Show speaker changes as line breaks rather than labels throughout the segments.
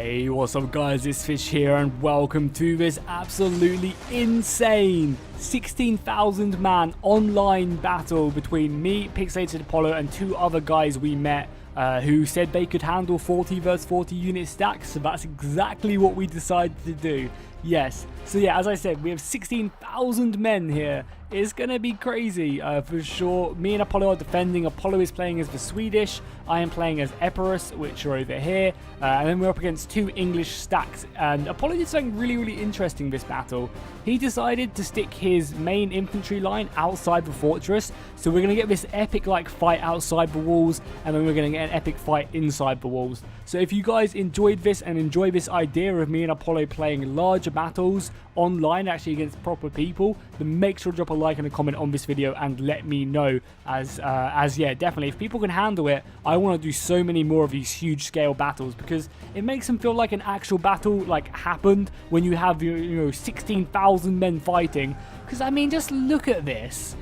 Hey, what's up guys, it's Fish here and welcome to this absolutely insane 16,000 man online battle between me, Pixelated Apollo, and two other guys we met who said they could handle 40 versus 40 unit stacks, so that's exactly what we decided to do. Yes, so yeah, as I said, we have 16,000 men here. It's gonna be crazy for sure. Me and Apollo are defending. Apollo is playing as the Swedish. I am playing as Epirus, which are over here. And then we're up against two English stacks. And Apollo did something really interesting this battle. He decided to stick his main infantry line outside the fortress. So we're gonna get this epic like fight outside the walls, and then we're gonna get an epic fight inside the walls. So if you guys enjoyed this and enjoy this idea of me and Apollo playing larger battles online actually against proper people, then make sure to drop a like and a comment on this video and let me know, as yeah, definitely if people can handle it, I want to do so many more of these huge scale battles, because it makes them feel like an actual battle like happened when you have you know 16,000 men fighting. Because I mean, just look at this.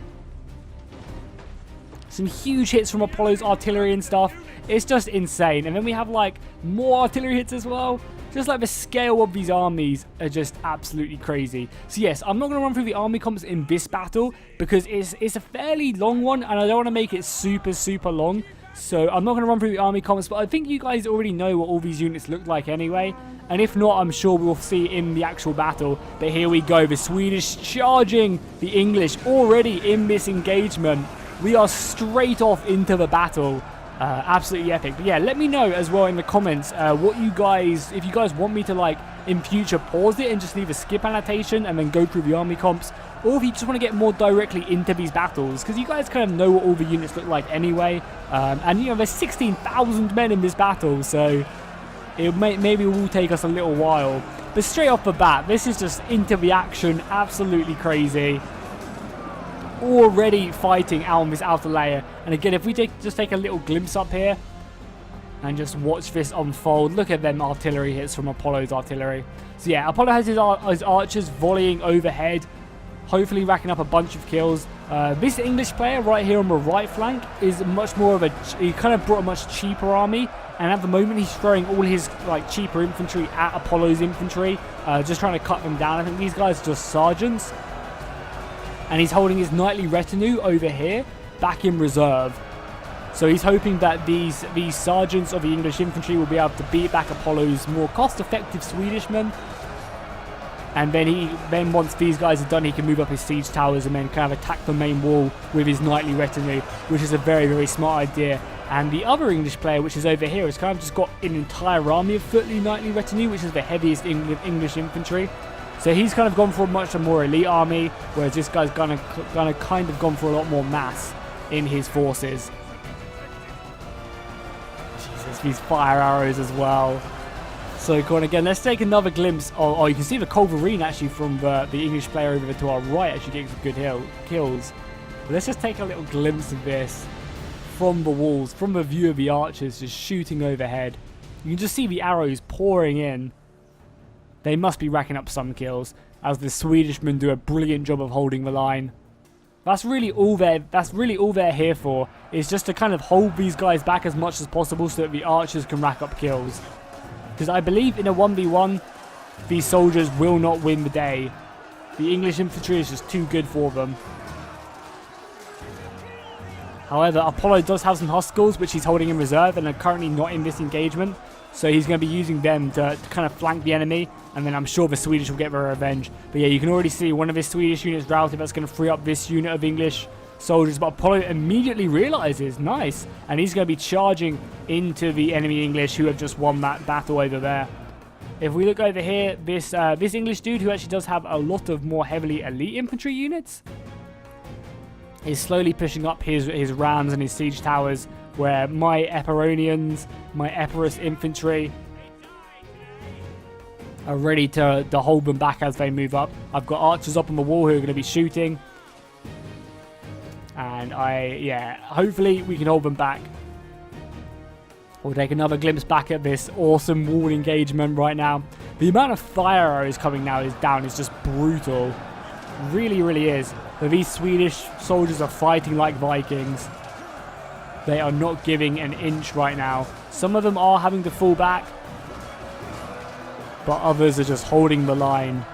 Some huge hits from Apollo's artillery and stuff. It's just insane. And then we have like more artillery hits as well. Just like the scale of these armies are just absolutely crazy. So yes, I'm not going to run through the army comps in this battle because it's a fairly long one and I don't want to make it super long. So I'm not going to run through the army comps, but I think you guys already know what all these units look like anyway. And if not, I'm sure we'll see in the actual battle. But here we go, the Swedish charging the English already in this engagement. We are straight off into the battle. Absolutely epic. But yeah, let me know as well in the comments what you guys, if you guys want me to like in future pause it and just leave a skip annotation and then go through the army comps, or if you just want to get more directly into these battles, because you guys kind of know what all the units look like anyway. And you know, there's 16,000 men in this battle, so it maybe will take us a little while. But straight off the bat, this is just into the action, absolutely crazy. Already fighting out on this outer layer, and again, if we just take a little glimpse up here and just watch this unfold, look at them artillery hits from Apollo's artillery. So yeah, Apollo has his archers volleying overhead, hopefully racking up a bunch of kills. This English player right here on the right flank is much more of he kind of brought a much cheaper army, and at the moment he's throwing all his like cheaper infantry at Apollo's infantry, just trying to cut them down. I think these guys are just sergeants. And he's holding his knightly retinue over here, back in reserve. So he's hoping that these sergeants of the English infantry will be able to beat back Apollo's more cost-effective Swedish men. And then once these guys are done, he can move up his siege towers and then kind of attack the main wall with his knightly retinue, which is a very smart idea. And the other English player, which is over here, has kind of just got an entire army of footly knightly retinue, which is the heaviest English infantry. So he's kind of gone for a much more elite army, whereas this guy's gonna kind of gone for a lot more mass in his forces. Jesus, these fire arrows as well. So cool. And again, let's take another glimpse. Oh, you can see the culverin actually from the English player over to our right actually getting some good kills. But let's just take a little glimpse of this from the walls, from the view of the archers just shooting overhead. You can just see the arrows pouring in. They must be racking up some kills, as the Swedishmen do a brilliant job of holding the line. That's really all they're here for, is just to kind of hold these guys back as much as possible so that the archers can rack up kills. Because I believe in a 1v1, these soldiers will not win the day. The English infantry is just too good for them. However, Apollo does have some Huskels, which he's holding in reserve and are currently not in this engagement. So he's going to be using them to kind of flank the enemy, and then I'm sure the Swedish will get their revenge. But yeah, you can already see one of his Swedish units routed. That's going to free up this unit of English soldiers. But Apollo immediately realizes, nice, and he's going to be charging into the enemy English who have just won that battle over there. If we look over here, this English dude, who actually does have a lot of more heavily elite infantry units, is slowly pushing up his rams and his siege towers, where my Epironians, my Epirus infantry are ready to hold them back as they move up. I've got archers up on the wall who are going to be shooting. And hopefully we can hold them back. We'll take another glimpse back at this awesome wall engagement right now. The amount of fire arrows coming now is just brutal. Really is. But these Swedish soldiers are fighting like Vikings. They are not giving an inch right now. Some of them are having to fall back. but others are just holding the line.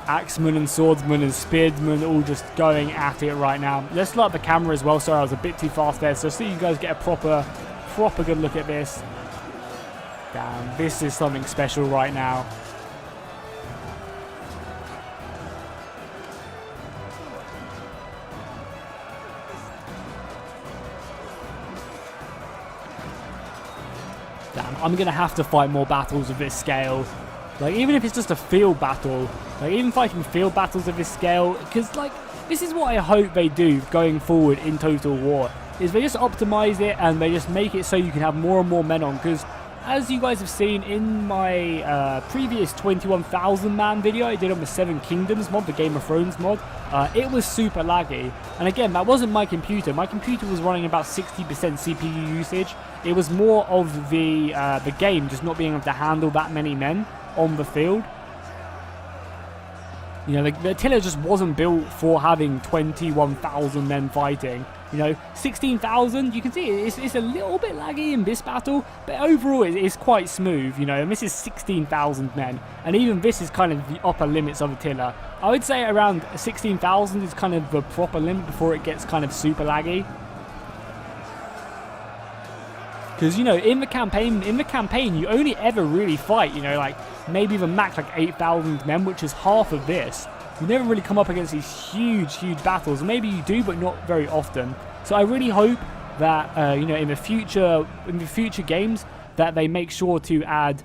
Axemen and swordsmen and spearsmen all just going at it right now. Let's light up the camera as well. Sorry, I was a bit too fast there. So you guys get a proper good look at this. Damn, this is something special right now. Damn, I'm going to have to fight more battles of this scale. Like, even if it's just a field battle, like, even fighting field battles of this scale, because, like, this is what I hope they do going forward in Total War, is they just optimize it and they just make it so you can have more and more men on, because as you guys have seen in my previous 21,000 man video I did on the Seven Kingdoms mod, the Game of Thrones mod, it was super laggy. And again, that wasn't my computer. My computer was running about 60% CPU usage. It was more of the game just not being able to handle that many men on the field. You know, the Attila just wasn't built for having 21,000 men fighting. You know, 16,000, you can see it's a little bit laggy in this battle, but overall it's quite smooth, you know, and this is 16,000 men, and even this is kind of the upper limits of Attila. I would say around 16,000 is kind of the proper limit before it gets kind of super laggy. Because, you know, in the campaign, you only ever really fight, you know, like, maybe the max, like, 8,000 men, which is half of this. You never really come up against these huge battles. Maybe you do, but not very often. So I really hope that, you know, in the future games, that they make sure to add,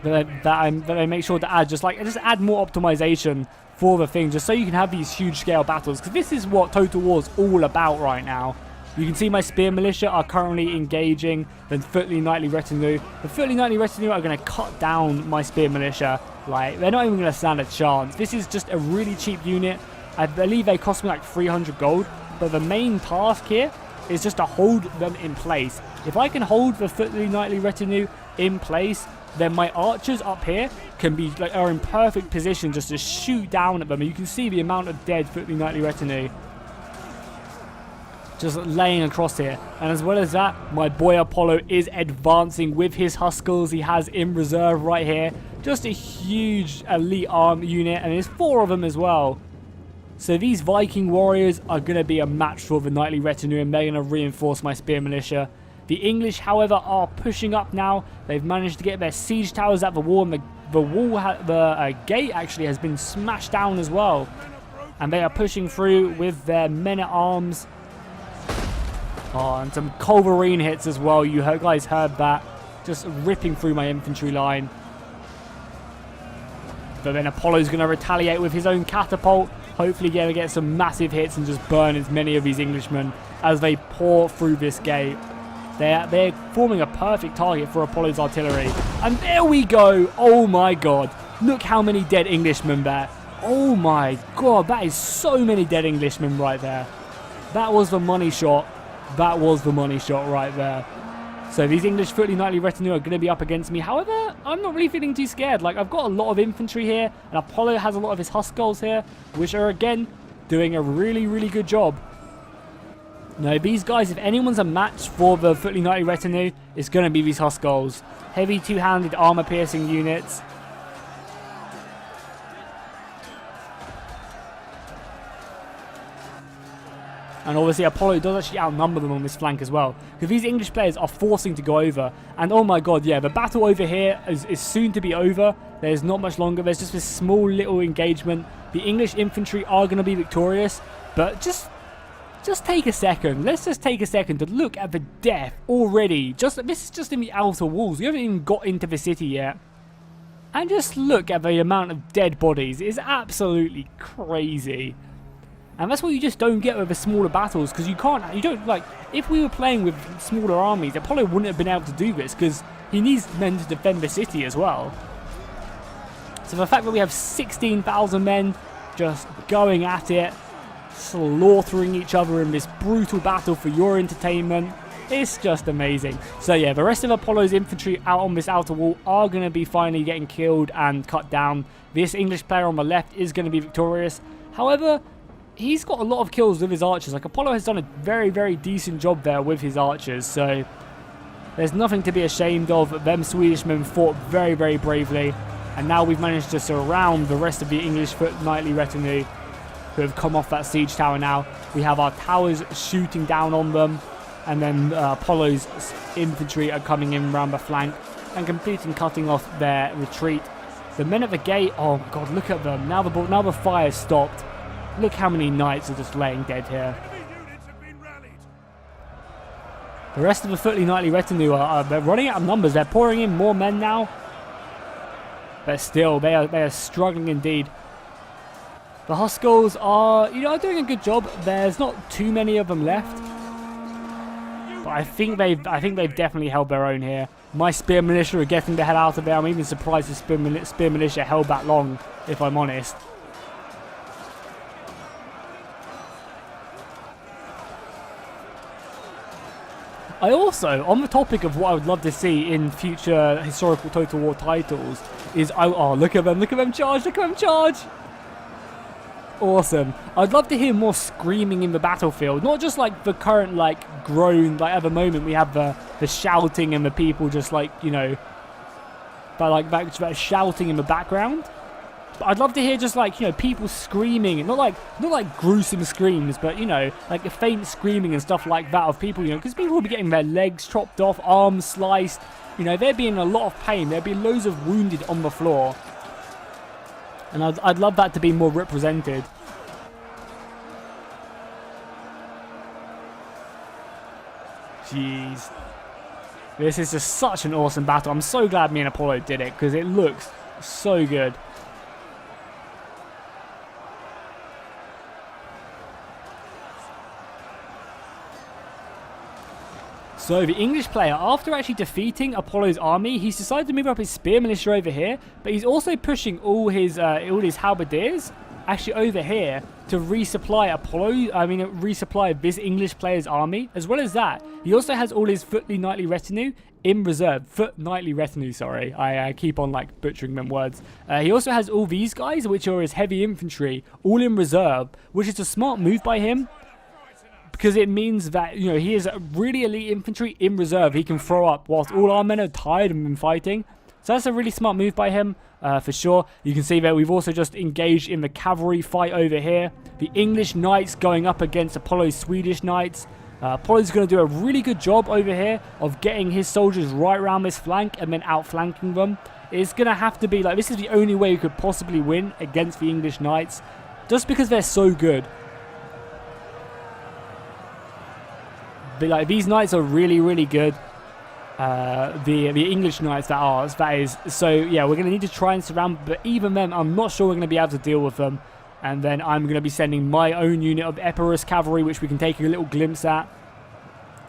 that they make sure to add, just add more optimization for the thing, just so you can have these huge scale battles. Because this is what Total War is all about right now. You can see my spear militia are currently engaging the Footly Knightly Retinue. The Footly Knightly Retinue are going to cut down my spear militia. Like, they're not even going to stand a chance. This is just a really cheap unit. I believe they cost me like 300 gold. But the main task here is just to hold them in place. If I can hold the Footly Knightly Retinue in place, then my archers up here can be are in perfect position just to shoot down at them. And you can see the amount of dead Footly Knightly Retinue just laying across here. And as well as that, my boy Apollo is advancing with his Huskels he has in reserve right here. Just a huge elite arm unit, and there's 4 of them as well. So these Viking warriors are going to be a match for the Knightly Retinue, and they're going to reinforce my spear militia. The English, however, are pushing up now. They've managed to get their siege towers at the wall, and the gate actually has been smashed down as well. And they are pushing through with their men-at-arms. Oh, and some culverine hits as well. You guys heard that. Just ripping through my infantry line. But then Apollo's going to retaliate with his own catapult. Hopefully get some massive hits and just burn as many of these Englishmen as they pour through this gate. They're forming a perfect target for Apollo's artillery. And there we go. Oh my god. Look how many dead Englishmen there. Oh my god. That is so many dead Englishmen right there. That was the money shot. That was the money shot right there. So these English Footly Knightly Retinue are going to be up against me. However, I'm not really feeling too scared. Like, I've got a lot of infantry here, and Apollo has a lot of his Huskels here, which are, again, doing a really good job. Now, these guys, if anyone's a match for the Footly Knightly Retinue, it's going to be these Huskels. Heavy two-handed armor-piercing units. And obviously Apollo does actually outnumber them on this flank as well. Because these English players are forcing to go over. And oh my god, yeah, the battle over here is soon to be over. There's not much longer. There's just this small little engagement. The English infantry are going to be victorious. But just take a second. Let's just take a second to look at the death already. This is just in the outer walls. We haven't even got into the city yet. And just look at the amount of dead bodies. It's absolutely crazy. And that's what you just don't get with the smaller battles, because you don't, like, if we were playing with smaller armies, Apollo wouldn't have been able to do this, because he needs men to defend the city as well. So the fact that we have 16,000 men just going at it, slaughtering each other in this brutal battle for your entertainment, it's just amazing. So yeah, the rest of Apollo's infantry out on this outer wall are going to be finally getting killed and cut down. This English player on the left is going to be victorious. However, he's got a lot of kills with his archers. Like, Apollo has done a very decent job there with his archers. So There's nothing to be ashamed of. Them Swedish men fought very, very bravely. And now we've managed to surround the rest of the English foot knightly retinue who have come off that siege tower now. We have our towers shooting down on them. And then Apollo's infantry are coming in around the flank and completing cutting off their retreat. The men at the gate, oh my god, look at them. Now the fire stopped. Look how many knights are just laying dead here. The rest of the footly knightly retinue they're running out of numbers. They're pouring in more men now. But still, they are struggling indeed. The Huskars are, doing a good job. There's not too many of them left. But I think they've definitely held their own here. My spear militia are getting the hell out of there. I'm even surprised the spear militia held that long, if I'm honest. I also, on the topic of what I would love to see in future historical Total War titles, is, oh, look at them charge. Awesome. I'd love to hear more screaming in the battlefield, not just like the current like groan, like at the moment we have the shouting and the people just like, that shouting in the background. But I'd love to hear just like, people screaming, not like gruesome screams, but like a faint screaming and stuff like that of people, because people will be getting their legs chopped off, arms sliced, they'd be in a lot of pain. There'd be loads of wounded on the floor. And I'd love that to be more represented. Jeez. This is just such an awesome battle. I'm so glad me and Apollo did it, because it looks so good. So the English player, after actually defeating Apollo's army, he's decided to move up his spear militia over here, but he's also pushing all his halberdiers actually over here to resupply resupply this English player's army. As well as that, he also has all his footly knightly retinue in reserve. Foot knightly retinue, sorry. I keep on like butchering them words. He also has all these guys, which are his heavy infantry, all in reserve, which is a smart move by him. Because it means that, he is really elite infantry in reserve he can throw up whilst all our men are tired and been fighting. So that's a really smart move by him, for sure. You can see that we've also just engaged in the cavalry fight over here. The English knights going up against Apollo's Swedish knights. Apollo's going to do a really good job over here of getting his soldiers right around this flank and then outflanking them. It's going to have to be like, this is the only way we could possibly win against the English knights, just because they're so good. But like, these knights are really, really good. The English knights that is. So yeah, we're going to need to try and surround, but even then, I'm not sure we're going to be able to deal with them. And then I'm going to be sending my own unit of Epirus cavalry, which we can take a little glimpse at.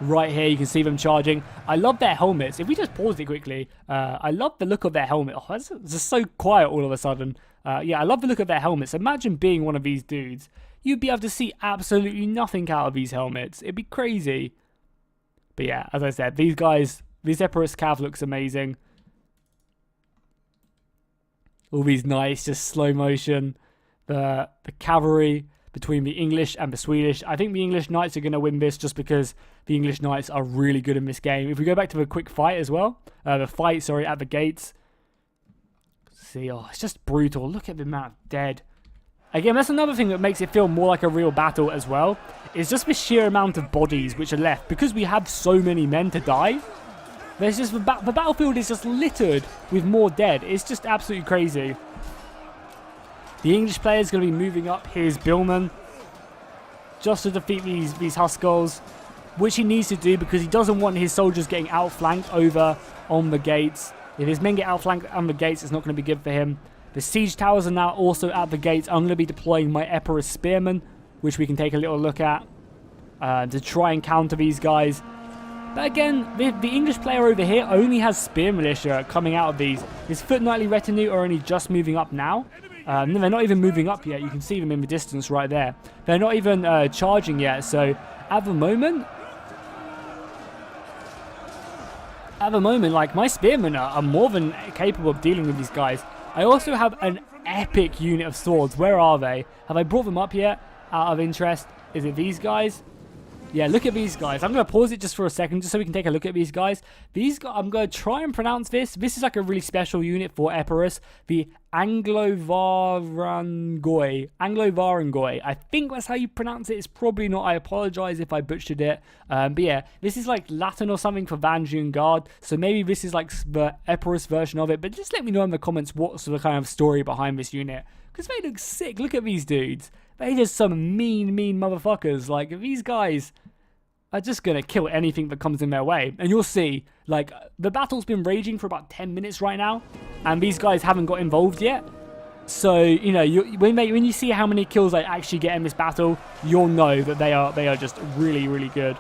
Right here, you can see them charging. I love their helmets. If we just pause it quickly, I love the look of their helmet. Oh, it's just so quiet all of a sudden. Yeah, I love the look of their helmets. Imagine being one of these dudes. You'd be able to see absolutely nothing out of these helmets. It'd be crazy. But yeah, as I said, these guys, this Epirus Cav looks amazing. All these knights, just slow motion. The cavalry between the English and the Swedish. I think the English knights are going to win this just because the English knights are really good in this game. If we go back to the quick fight as well, at the gates. See, oh, it's just brutal. Look at the amount of dead. Again, that's another thing that makes it feel more like a real battle as well. It's just the sheer amount of bodies which are left. Because we have so many men to die, there's just the battlefield is just littered with more dead. It's just absolutely crazy. The English player is going to be moving up his billman just to defeat these Huskars, which he needs to do because he doesn't want his soldiers getting outflanked over on the gates. If his men get outflanked on the gates, it's not going to be good for him. The siege towers are now also at the gates. I'm going to be deploying my Epirus spearmen, which we can take a little look at, to try and counter these guys. But again, the English player over here only has spear militia coming out of these. His foot knightly retinue are only just moving up now. They're not even moving up yet. You can see them in the distance right there. They're not even charging yet. So at the moment, like, my spearmen are more than capable of dealing with these guys. I also have an epic unit of swords. Where are they? Have I brought them up yet? Out of interest. Is it these guys? Yeah, look at these guys. I'm going to pause it just for a second just so we can take a look at these guys. These guys, I'm going to try and pronounce this. This is like a really special unit for Epirus. The Anglo-Varangoi. Anglo-Varangoi. I think that's how you pronounce it. It's probably not. I apologize if I butchered it. But yeah, this is like Latin or something for Vanguard Guard. So maybe this is like the Epirus version of it. But just let me know in the comments what's the kind of story behind this unit. Because they look sick. Look at these dudes. They're just some mean motherfuckers. Like, these guys are just going to kill anything that comes in their way. And you'll see, like, the battle's been raging for about 10 minutes right now. And these guys haven't got involved yet. So, you know, when you see how many kills I actually get in this battle, you'll know that they are just really good.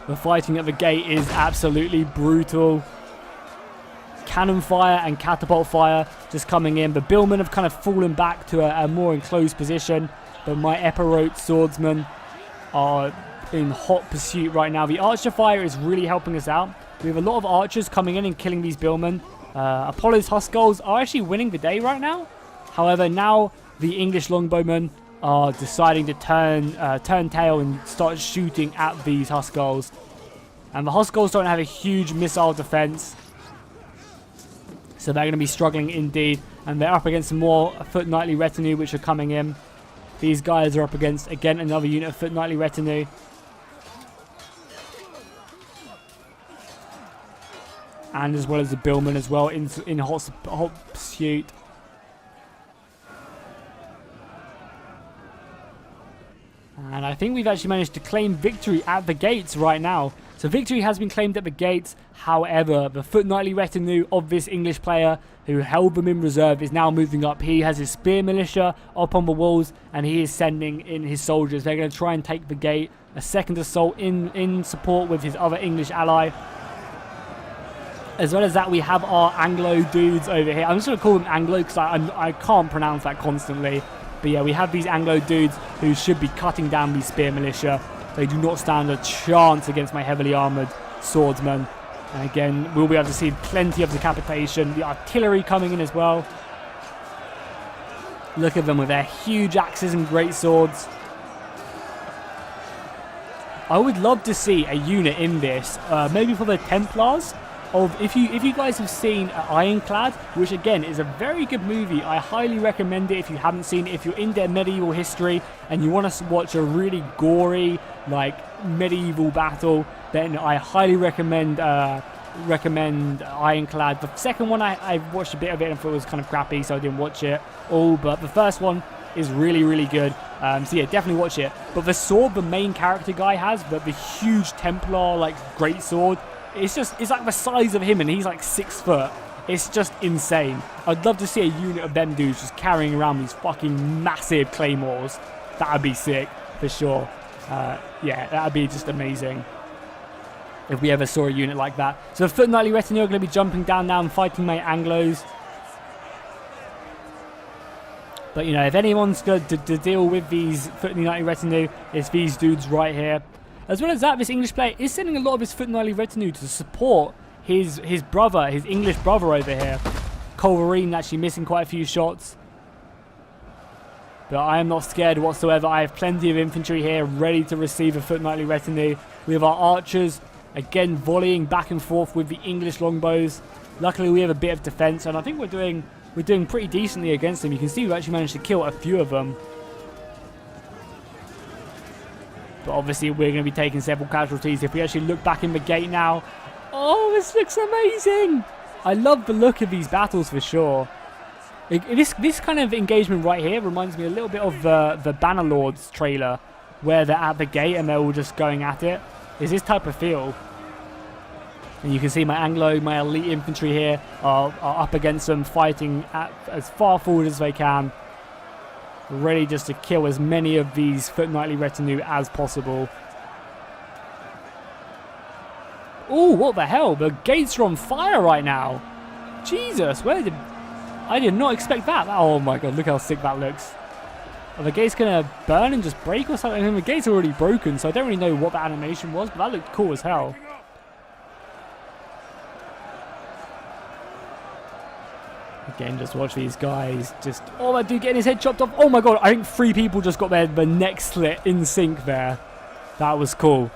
The fighting at the gate is absolutely brutal. Cannon fire and catapult fire just coming in. The billmen have kind of fallen back to a more enclosed position, but my Epirote swordsmen are in hot pursuit right now. The archer fire is really helping us out. We have a lot of archers coming in and killing these billmen. Apollo's Huskarls are actually winning the day right now. However, now the English longbowmen are deciding to turn tail and start shooting at these Huskarls. And the Huskarls don't have a huge missile defense, so they're going to be struggling indeed. And they're up against some more Foot Knightly Retinue, which are coming in. These guys are up against, again, another unit of Foot Knightly Retinue. And as well as the billmen as well in hot pursuit. And I think we've actually managed to claim victory at the gates right now. So victory has been claimed at the gates. However, the Foot Knightly Retinue of this English player who held them in reserve is now moving up. He has his spear militia up on the walls and he is sending in his soldiers. They're going to try and take the gate. A second assault in support with his other English ally. As well as that, we have our Anglo dudes over here. I'm just going to call them Anglo because I can't pronounce that constantly. But yeah, we have these Anglo dudes who should be cutting down these spear militia. They do not stand a chance against my heavily armoured swordsmen. And again, we'll be able to see plenty of decapitation. The artillery coming in as well. Look at them with their huge axes and great swords. I would love to see a unit in this, maybe for the Templars. If you guys have seen Ironclad, which again is a very good movie, I highly recommend it if you haven't seen it. If you're into medieval history and you want to watch a really gory, like, medieval battle, then I highly recommend Ironclad. The second one, I watched a bit of it and thought it was kind of crappy, so I didn't watch it all. But the first one is really good. So yeah, definitely watch it. But the sword the main character guy has, the huge Templar, like, great sword, it's like the size of him and he's like 6 foot. It's just insane. I'd love to see a unit of them dudes just carrying around these fucking massive claymores. That would be sick, for sure. Yeah, that would be just amazing if we ever saw a unit like that. So the Foot Knightly Retinue are going to be jumping down now and fighting my Anglos. But, you know, if anyone's going to deal with these Foot Knightly Retinue, it's these dudes right here. As well as that, this English player is sending a lot of his Foot Knightly Retinue to support his brother, his English brother over here. Colverine actually missing quite a few shots. But I am not scared whatsoever. I have plenty of infantry here ready to receive a Foot Knightly Retinue. We have our archers, again, volleying back and forth with the English longbows. Luckily, we have a bit of defense, and I think we're doing pretty decently against them. You can see we've actually managed to kill a few of them. But obviously, we're going to be taking several casualties. If we actually look back in the gate now, oh, this looks amazing! I love the look of these battles for sure. This kind of engagement right here reminds me a little bit of the Bannerlords trailer, where they're at the gate and they're all just going at it. It's this type of feel. And you can see my Anglo, my elite infantry here are up against them, fighting as far forward as they can. Ready just to kill as many of these Foot Knightly Retinue as possible. Oh, what the hell? The gates are on fire right now. Jesus, I did not expect that. Oh my god, look how sick that looks. Are the gates going to burn and just break or something? I mean, the gates are already broken, so I don't really know what that animation was, but that looked cool as hell. Again, just watch these guys. Oh, that dude getting his head chopped off. Oh my god, I think 3 people just got their neck slit in sync there. That was cool.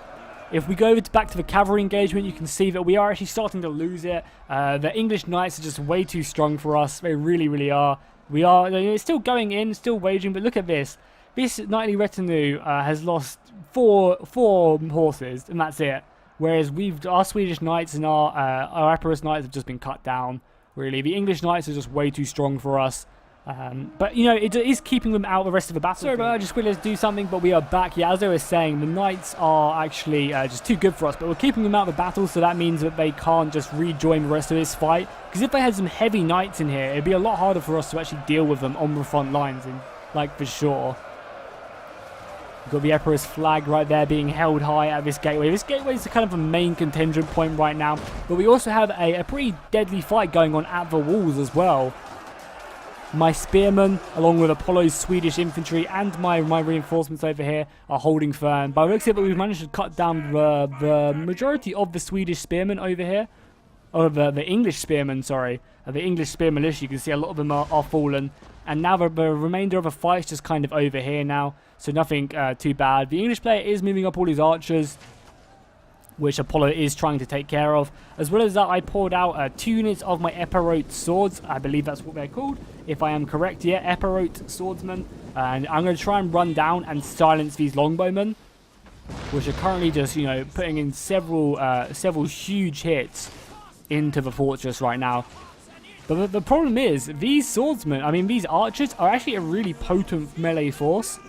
If we go back to the cavalry engagement, you can see that we are actually starting to lose it. The English knights are just way too strong for us. They really, really are. We are, you know, it's still going in, still waging, but look at this. This knightly retinue has lost four horses, and that's it. Whereas our Swedish knights and our Epirus knights have just been cut down, really. The English knights are just way too strong for us. But, you know, it is keeping them out of the rest of the battle. Sorry, but I just quickly let's do something, but we are back. Yeah, as I was saying, the knights are actually just too good for us, but we're keeping them out of the battle, so that means that they can't just rejoin the rest of this fight. Because if they had some heavy knights in here, it'd be a lot harder for us to actually deal with them on the front lines, and, like, for sure. We've got the Emperor's flag right there being held high at this gateway. This gateway is kind of a main contention point right now, but we also have a pretty deadly fight going on at the walls as well. My spearmen, along with Apollo's Swedish infantry and my reinforcements over here, are holding firm. By the looks of it, we've managed to cut down the majority of the Swedish spearmen over here. Oh, the English spearmen, sorry. The English spear militia, you can see a lot of them are fallen. And now the remainder of the fight is just kind of over here now. So nothing too bad. The English player is moving up all his archers, which Apollo is trying to take care of. As well as that, I poured out 2 units of my Epirote swords. I believe that's what they're called, if I am correct. Yeah, Epirote swordsmen. And I'm going to try and run down and silence these longbowmen, which are currently just, you know, putting in several huge hits into the fortress right now. But the problem is, these swordsmen, I mean, these archers are actually a really potent melee force.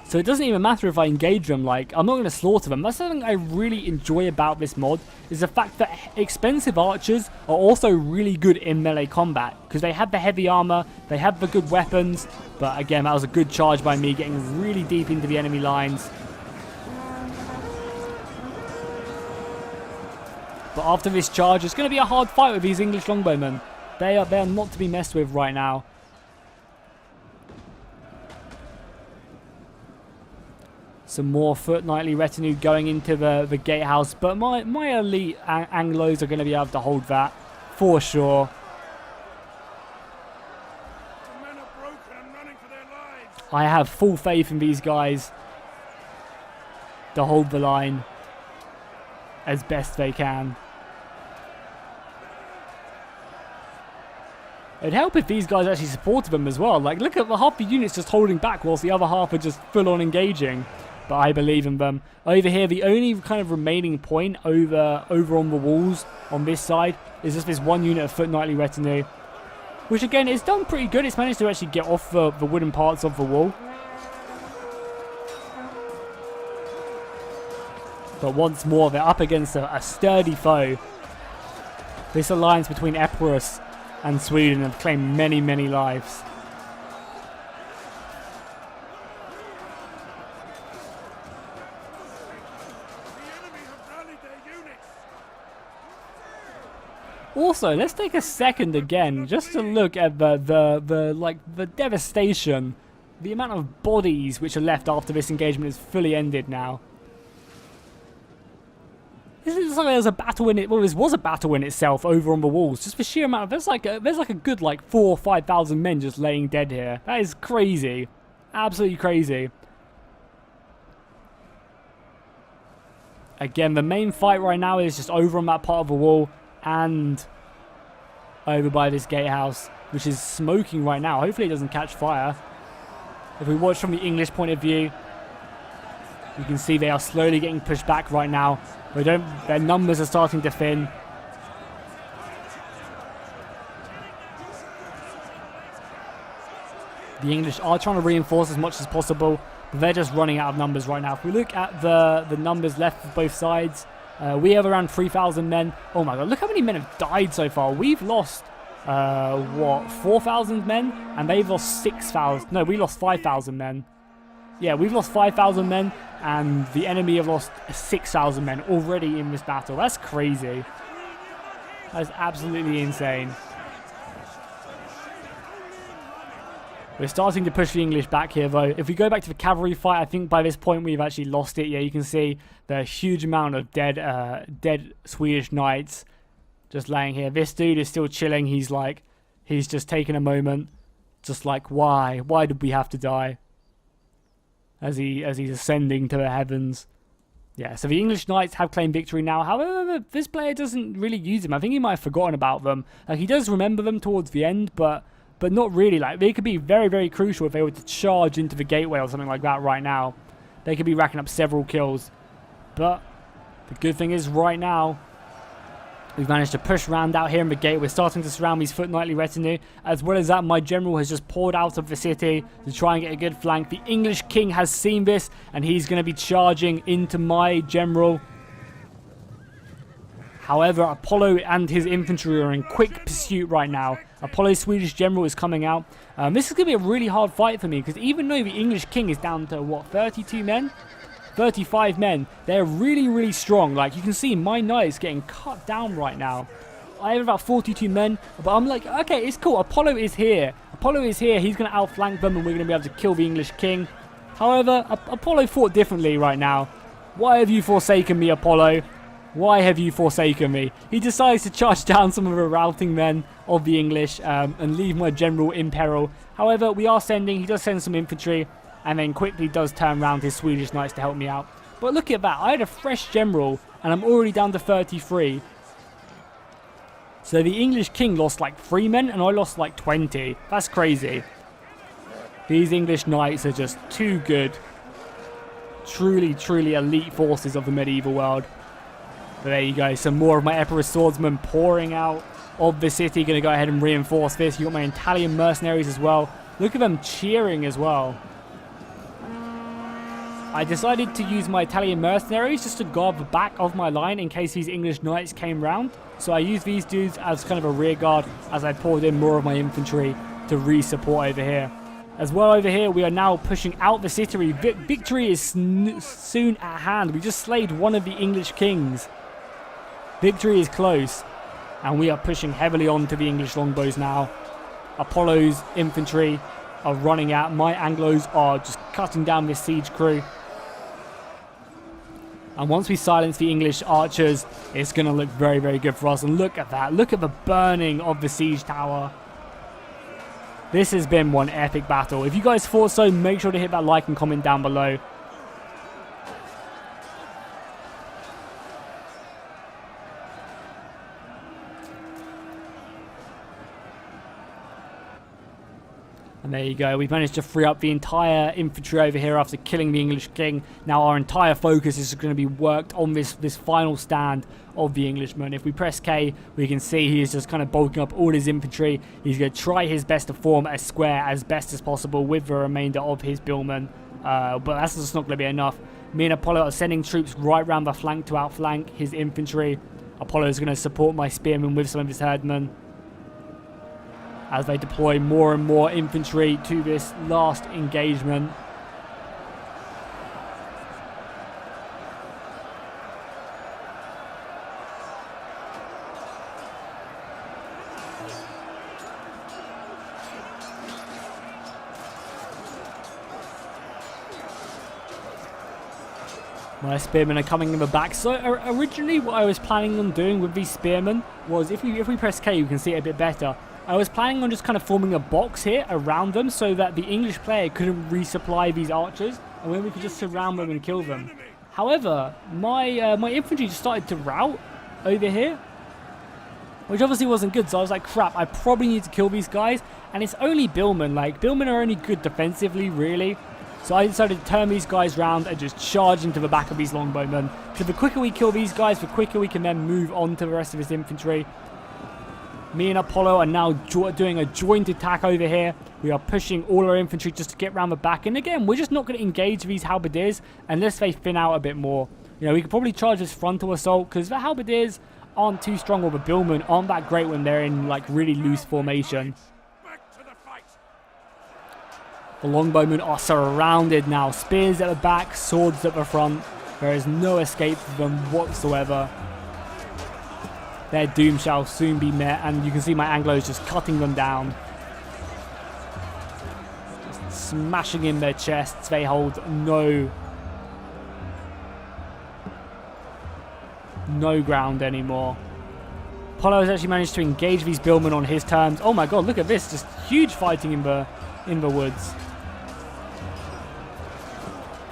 So it doesn't even matter if I engage them, like, I'm not going to slaughter them. That's something I really enjoy about this mod, is the fact that expensive archers are also really good in melee combat, because they have the heavy armor, they have the good weapons, but again, that was a good charge by me, getting really deep into the enemy lines. But after this charge, it's going to be a hard fight with these English longbowmen. They are not to be messed with right now. Some more foot knightly retinue going into the gatehouse, but my elite Anglos are going to be able to hold that for sure.
The men are broken and running for their lives.
I have full faith in these guys to hold the line as best they can. It'd help if these guys actually supported them as well. Like, look at half the units just holding back whilst the other half are just full on engaging. But I believe in them. Over here, the only kind of remaining point over on the walls on this side is just this 1 unit of foot knightly retinue, which again is done pretty good. It's managed to actually get off the wooden parts of the wall. But once more, they're up against a sturdy foe. This alliance between Epirus and Sweden have claimed many, many lives. Also, let's take a second again just to look at the devastation, the amount of bodies which are left after this engagement is fully ended now. This is like there's a battle in it. Well, this was a battle in itself over on the walls. Just for sheer amount of there's like a good like 4,000 or 5,000 men just laying dead here. That is crazy, absolutely crazy. Again, the main fight right now is just over on that part of the wall and over by this gatehouse, which is smoking right now. Hopefully it doesn't catch fire. If we watch from the English point of view, you can see they are slowly getting pushed back right now. Their numbers are starting to thin. The English are trying to reinforce as much as possible, but they're just running out of numbers right now. If we look at the numbers left of both sides, we have around 3,000 men. Oh my god, look how many men have died so far. We've lost, 4,000 men? And they've lost 6,000. No, we lost 5,000 men. Yeah, we've lost 5,000 men, and the enemy have lost 6,000 men already in this battle. That's crazy. That is absolutely insane. We're starting to push the English back here, though. If we go back to the cavalry fight, I think by this point we've actually lost it. Yeah, you can see the huge amount of dead Swedish knights just laying here. This dude is still chilling. He's just taking a moment. Just like, why? Why did we have to die? as he's ascending to the heavens. Yeah, so the English Knights have claimed victory now. However, this player doesn't really use them. I think he might have forgotten about them. Like, he does remember them towards the end, but not really. Like, they could be very, very crucial if they were to charge into the gateway or something like that right now. They could be racking up several kills. But the good thing is right now, we've managed to push round out here in the gate. We're starting to surround these foot knightly retinue. As well as that, my general has just poured out of the city to try and get a good flank. The English king has seen this, and he's going to be charging into my general. However, Apollo and his infantry are in quick pursuit right now. Apollo's Swedish general is coming out. This is going to be a really hard fight for me, because even though the English king is down to, what, 32 men? 35 men. They're really, really strong. Like, you can see my knight is getting cut down right now. I have about 42 men, but I'm like, okay, it's cool. Apollo is here. Apollo is here. He's going to outflank them, and we're going to be able to kill the English king. However, Apollo fought differently right now. Why have you forsaken me, Apollo? Why have you forsaken me? He decides to charge down some of the routing men of the English and leave my general in peril. However, he does send some infantry, and then quickly does turn around his Swedish knights to help me out. But look at that, I had a fresh general, and I'm already down to 33. So the English king lost like 3 men, and I lost like 20. That's crazy. These English knights are just too good. Truly, truly elite forces of the medieval world. But there you go, some more of my Epirus swordsmen pouring out of the city. Going to go ahead and reinforce this. You got my Italian mercenaries as well. Look at them cheering as well. I decided to use my Italian mercenaries just to guard the back of my line in case these English knights came round. So I used these dudes as kind of a rear guard as I poured in more of my infantry to re-support over here. As well over here, we are now pushing out the city. Victory is soon at hand. We just slayed one of the English kings. Victory is close, and we are pushing heavily on to the English longbows now. Apollo's infantry are running out. My Anglos are just cutting down this siege crew. And once we silence the English archers, it's going to look very, very good for us. And look at that. Look at the burning of the siege tower. This has been one epic battle. If you guys thought so, make sure to hit that like and comment down below. And there you go, we've managed to free up the entire infantry over here after killing the English king. Now our entire focus is going to be worked on this final stand of the Englishman. If we press K, we can see he is just kind of bulking up all his infantry. He's going to try his best to form a square as best as possible with the remainder of his billmen. But that's just not going to be enough. Me and Apollo are sending troops right round the flank to outflank his infantry. Apollo is going to support my spearmen with some of his herdmen as they deploy more and more infantry to this last engagement. My spearmen are coming in the back. So originally what I was planning on doing with these spearmen was, if we press K, you can see it a bit better. I was planning on just kind of forming a box here around them so that the English player couldn't resupply these archers, and then we could just surround them and kill them. However, my infantry just started to rout over here, which obviously wasn't good. So I was like, crap, I probably need to kill these guys. And it's only billmen. Like, billmen are only good defensively, really. So I decided to turn these guys round and just charge into the back of these longbowmen. So the quicker we kill these guys, the quicker we can then move on to the rest of his infantry. Me and Apollo are now doing a joint attack over here. We are pushing all our infantry just to get round the back. And again, we're just not going to engage these halberdiers unless they thin out a bit more. You know, we could probably charge this frontal assault because the halberdiers aren't too strong, or the billmen aren't that great when they're in like really loose formation. The longbowmen are surrounded now. Spears at the back, swords at the front. There is no escape for them whatsoever. Their doom shall soon be met, and you can see my Anglos just cutting them down. Just smashing in their chests. They hold no ground anymore. Apollo has actually managed to engage these billmen on his terms. Oh my god, look at this. Just huge fighting in the woods.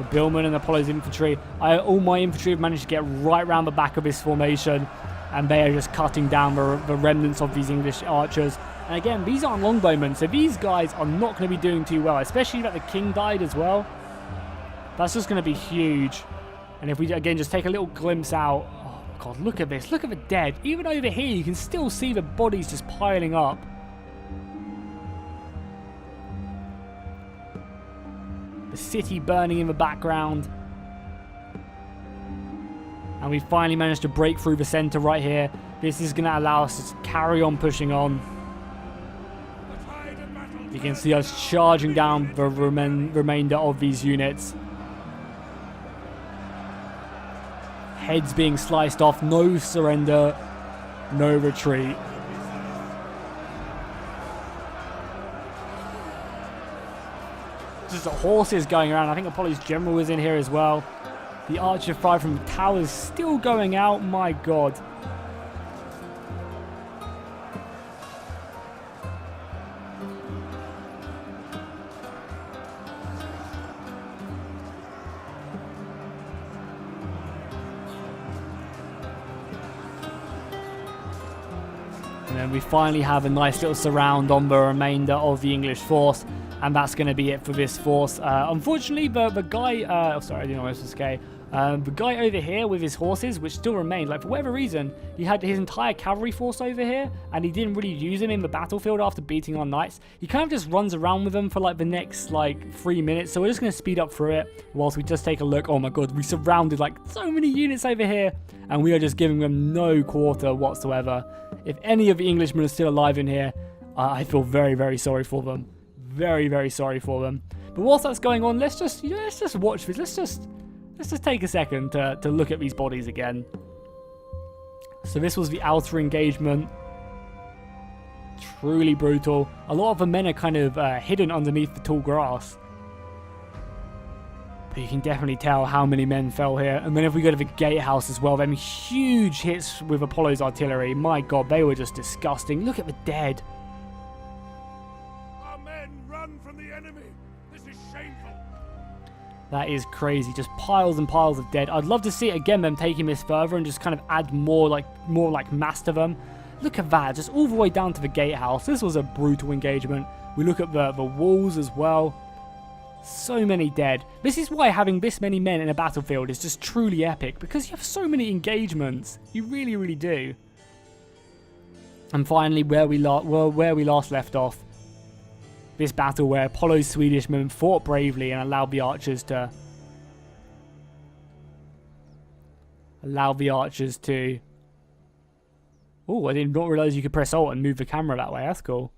The Billman and Apollo's infantry. All my infantry have managed to get right around the back of this formation, and they are just cutting down the remnants of these English archers. And again, these aren't longbowmen, so these guys are not going to be doing too well, especially that the king died as well. That's just going to be huge. And if we, again, just take a little glimpse out. Oh, God, look at this. Look at the dead. Even over here, you can still see the bodies just piling up. The city burning in the background. And we finally managed to break through the center right here. This is going to allow us to carry on pushing on. You can see us charging down the remainder of these units. Heads being sliced off. No surrender. No retreat. Just the horses going around. I think Apollo's general is in here as well. The archer fire from the tower is still going out. My God. And then we finally have a nice little surround on the remainder of the English force. And that's going to be it for this force. Unfortunately, the guy... sorry, I didn't know this was okay. The guy over here with his horses, which still remained, like, for whatever reason, he had his entire cavalry force over here, and he didn't really use them in the battlefield after beating our knights. He kind of just runs around with them for, like, the next, like, 3 minutes. So we're just going to speed up through it whilst we just take a look. Oh, my God, we surrounded, like, so many units over here, and we are just giving them no quarter whatsoever. If any of the Englishmen are still alive in here, I feel very, very sorry for them. Very, very sorry for them. But whilst that's going on, let's just watch this. Let's just take a second to look at these bodies again. So this was the outer engagement. Truly brutal. A lot of the men are kind of hidden underneath the tall grass. But you can definitely tell how many men fell here. And then if we go to the gatehouse as well, them huge hits with Apollo's artillery. My God, they were just disgusting. Look at the dead. That is crazy. Just piles and piles of dead. I'd love to see, again, them taking this further and just kind of add more like mass to them. Look at that. Just all the way down to the gatehouse. This was a brutal engagement. We look at the walls as well. So many dead. This is why having this many men in a battlefield is just truly epic. Because you have so many engagements. You really, really do. And finally, where we last left off. This battle where Apollo's Swedish men fought bravely and allowed the archers to... Oh, I did not realise you could press Alt and move the camera that way. That's cool.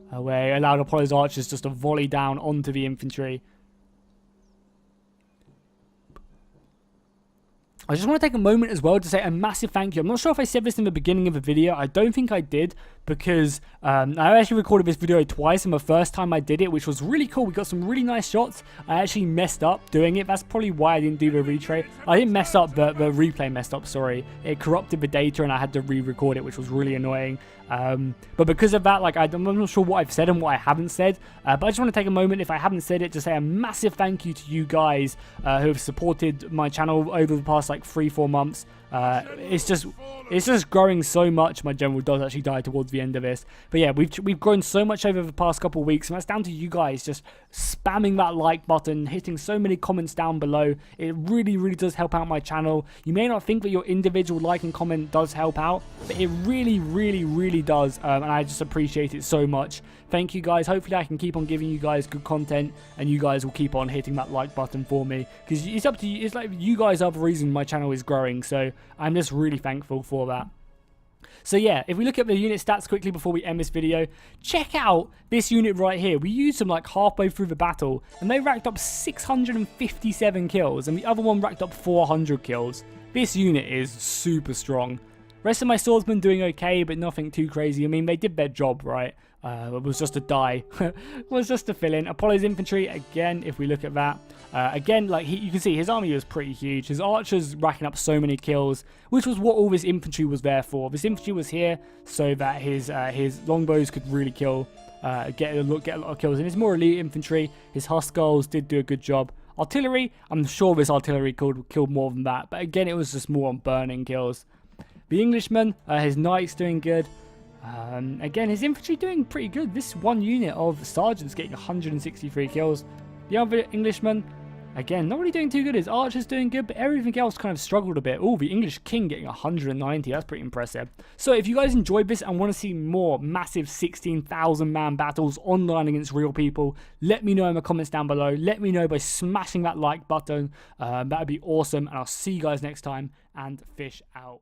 Where it allowed Apollo's archers just to volley down onto the infantry. I just want to take a moment as well to say a massive thank you. I'm not sure if I said this in the beginning of the video. I don't think I did because I actually recorded this video twice, and the first time I did it, which was really cool. We got some really nice shots. I actually messed up doing it. That's probably why I didn't do the retray. I didn't mess up, the replay messed up, sorry. It corrupted the data and I had to re-record it, which was really annoying. But because of that, like, I'm not sure what I've said and what I haven't said, but I just want to take a moment, if I haven't said it, to say a massive thank you to you guys who have supported my channel over the past like 3-4 months. It's just growing so much. My general does actually die towards the end of this, but yeah, we've grown so much over the past couple of weeks, and that's down to you guys just spamming that like button, hitting so many comments down below. It really, really does help out my channel. You may not think that your individual like and comment does help out, but it really, really, really does, and I just appreciate it so much. Thank you guys. Hopefully I can keep on giving you guys good content, and you guys will keep on hitting that like button for me, because it's up to you. It's like you guys are the reason my channel is growing, so I'm just really thankful for that. So yeah, if we look at the unit stats quickly before we end this video, check out this unit right here. We used them like halfway through the battle, and they racked up 657 kills, and the other one racked up 400 kills. This unit is super strong. Rest of my swordsmen doing okay, but nothing too crazy. I mean, they did their job, right? It was just a die. It was just a fill-in. Apollo's infantry, again, if we look at that. Again, like you can see, his army was pretty huge. His archers racking up so many kills, which was what all this infantry was there for. This infantry was here so that his longbows could really kill get a lot of kills. And his more elite infantry, his Huskarls did do a good job. Artillery, I'm sure this artillery killed more than that, but again, it was just more on burning kills. The Englishman, his knights doing good. Again, his infantry doing pretty good. This one unit of sergeants getting 163 kills. The other Englishman, again, not really doing too good. His archers doing good, but everything else kind of struggled a bit. Oh, the English king getting 190. That's pretty impressive. So if you guys enjoyed this and want to see more massive 16,000 man battles online against real people, let me know in the comments down below. Let me know by smashing that like button. That would be awesome. And I'll see you guys next time. And fish out.